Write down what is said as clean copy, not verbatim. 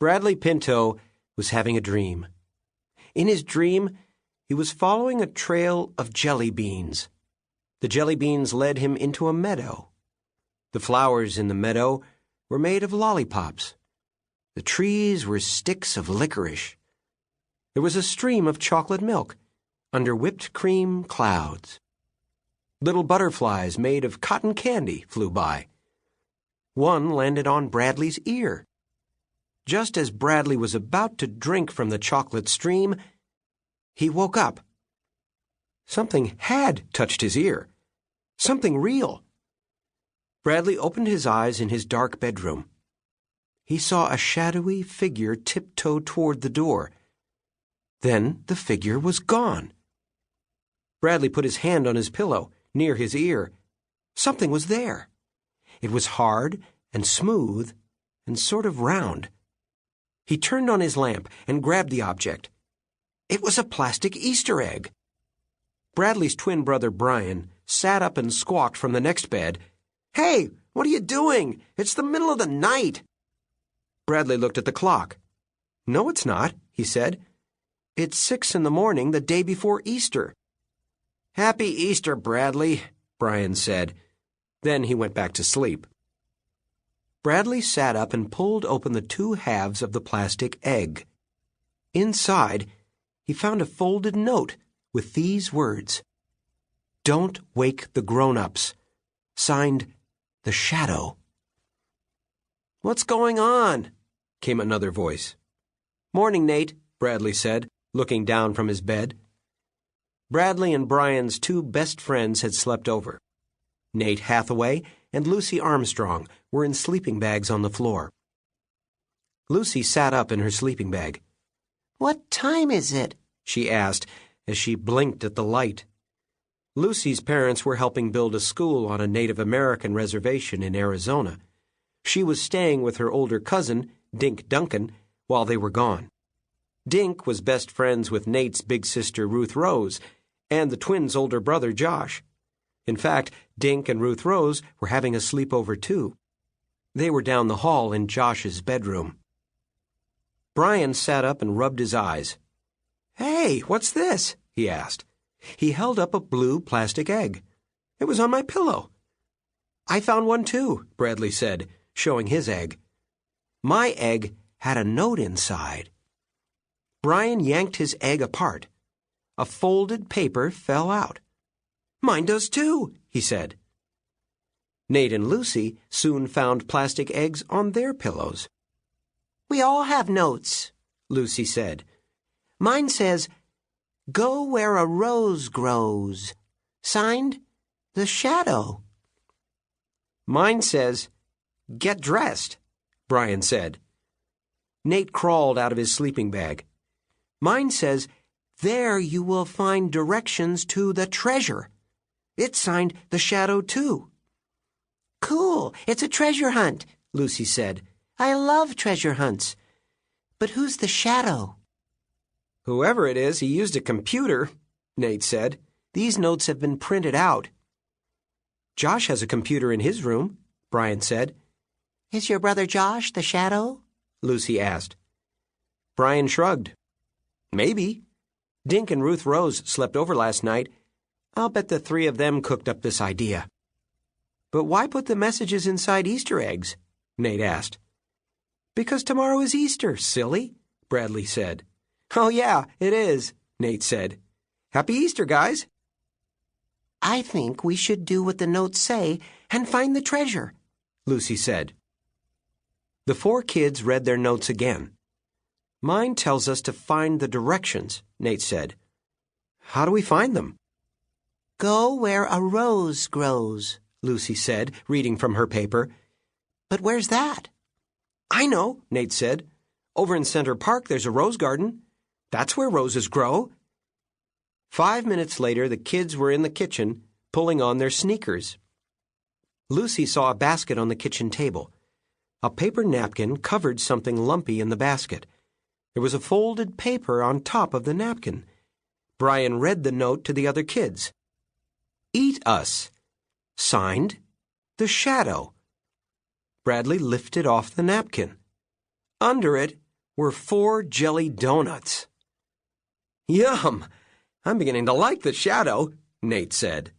Bradley Pinto was having a dream. In his dream, he was following a trail of jelly beans. The jelly beans led him into a meadow. The flowers in the meadow were made of lollipops. The trees were sticks of licorice. There was a stream of chocolate milk under whipped cream clouds. Little butterflies made of cotton candy flew by. One landed on Bradley's ear. Just as Bradley was about to drink from the chocolate stream, he woke up. Something had touched his ear. Something real. Bradley opened his eyes in his dark bedroom. He saw a shadowy figure tiptoe toward the door. Then the figure was gone. Bradley put his hand on his pillow, near his ear. Something was there. It was hard and smooth and sort of round. He turned on his lamp and grabbed the object. It was a plastic Easter egg. Bradley's twin brother Brian sat up and squawked from the next bed. "Hey, what are you doing? It's the middle of the night." Bradley looked at the clock. "No, it's not," he said. "It's 6 in the morning the day before Easter." "Happy Easter, Bradley," Brian said. Then he went back to sleep. Bradley sat up and pulled open the two halves of the plastic egg. Inside, he found a folded note with these words: "Don't wake the grown-ups." Signed, The Shadow. "What's going on?" came another voice. "Morning, Nate," Bradley said, looking down from his bed. Bradley and Brian's two best friends had slept over. Nate Hathaway and Lucy Armstrong were in sleeping bags on the floor. Lucy sat up in her sleeping bag. "What time is it?" she asked as she blinked at the light. Lucy's parents were helping build a school on a Native American reservation in Arizona. She was staying with her older cousin, Dink Duncan, while they were gone. Dink was best friends with Nate's big sister Ruth Rose and the twins' older brother Josh. In fact, Dink and Ruth Rose were having a sleepover too. They were down the hall in Josh's bedroom. Brian sat up and rubbed his eyes. "Hey, what's this?" he asked. He held up a blue plastic egg. "It was on my pillow." "I found one too," Bradley said, showing his egg. "My egg had a note inside." Brian yanked his egg apart. A folded paper fell out. "Mine does too," he said. Nate and Lucy soon found plastic eggs on their pillows. "We all have notes," Lucy said. "Mine says, 'Go where a rose grows.' Signed, The Shadow." "Mine says, 'Get dressed,'" Brian said. Nate crawled out of his sleeping bag. "Mine says, 'There you will find directions to the treasure.' It's signed The Shadow, too." "Cool, it's a treasure hunt," Lucy said. "I love treasure hunts. But who's the Shadow?" "Whoever it is, he used a computer," Nate said. "These notes have been printed out." "Josh has a computer in his room," Brian said. "Is your brother Josh the Shadow?" Lucy asked. Brian shrugged. "Maybe. Dink and Ruth Rose slept over last night. I'll bet the three of them cooked up this idea." "But why put the messages inside Easter eggs?" Nate asked. "Because tomorrow is Easter, silly," Bradley said. "Oh, yeah, it is," Nate said. "Happy Easter, guys." "I think we should do what the notes say and find the treasure," Lucy said. The four kids read their notes again. "Mine tells us to find the directions," Nate said. "How do we find them?" "Go where a rose grows," Lucy said, reading from her paper. "But where's that?" "I know," Nate said. "Over in Center Park there's a rose garden. That's where roses grow." 5 minutes later, the kids were in the kitchen, pulling on their sneakers. Lucy saw a basket on the kitchen table. A paper napkin covered something lumpy in the basket. There was a folded paper on top of the napkin. Brian read the note to the other kids. "Eat us." Signed, The Shadow. Bradley lifted off the napkin. Under it were 4 jelly donuts. Yum! I'm beginning to like the shadow, Nate said.